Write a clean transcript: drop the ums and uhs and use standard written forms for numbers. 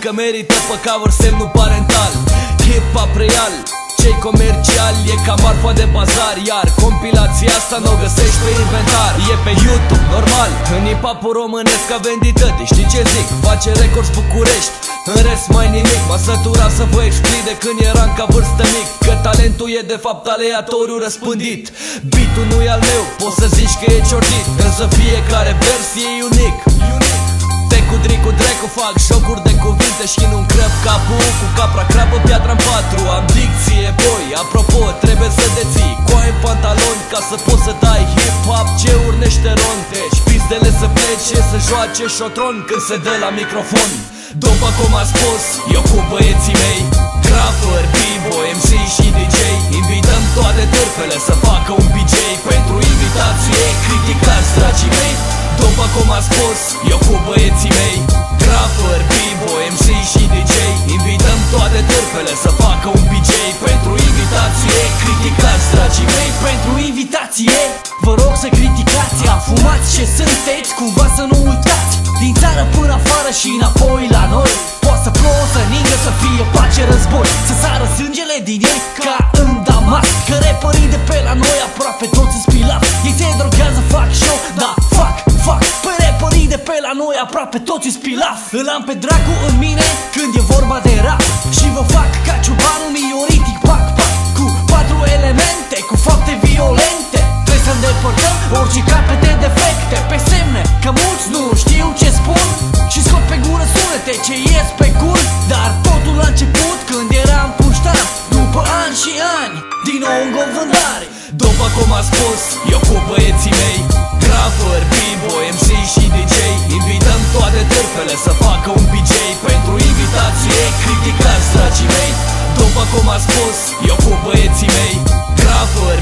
Că merită păcavăr semnul parental. Hip-hop real, cei comerciali e ca marfa de bazar. Iar compilația asta n-o găsești pe inventar. E pe YouTube, normal, în hip-hop-ul românesc a vendit tăti. Știi ce zic? Face records București, în rest mai nimic. M-a săturat să vă explic de când eram ca vârstă mic că talentul e de fapt aleatoriu răspândit. Beat-ul nu e al meu, poți să zici că e ciordit, însă fiecare vers e unic. Cu dricu drecu fac jocuri de cuvinte și nu-mi crăp capul cu capra crapă piatra în patru. Am dicție, boi, apropo, trebuie să deții coaie în pantaloni ca să poți să dai hip-hop ce urnește ron. Deci pizdele să plece, să joace șotron când se dă la microfon. După cum a spus, eu cu băieții mei, rapper, b-boy, MC și DJ, invităm toate târfele să facă un BJ. Pentru invitație criticați, dragii mei. După cum a spus, eu cu băieții mei, rapper, b-boy, MC și DJ, invităm toate târfele să facă un BJ. Pentru invitație criticați, dragii mei. Pentru invitație vă rog să criticați, afumați ce sunteți, cumva să nu uitați. Din țară până afară și înapoi la noi, poate să plouă, să ningă, să fie pace, război, să sară sângele din ei ca în Damas. Că rapperii de pe la noi aproape toți îți pilaf. Ei se drogează, fac show, da, fac pe rapperii de pe la noi aproape toți îți pilaf. Îl am pe dracu în mine când e vorba de rap și vă fac ca ciubanul mioritic, pac, pac, cu 4 elemente, cu fapte violente. Trebuie să îndepărtăm orice capete defecte pe semne, că mulți nu știu ce spun și scot pe gură sunete ce ies pe cur. Dar totul a început când eram puștan, după ani și ani, din nou în govândare. După cum a spus, eu cu băieții mei, rapper, b-boy, MC și DJ, invităm toate târfele să facă un BJ. Pentru invitație criticați, dragii mei. După cum a spus, eu cu băieții mei, rapper,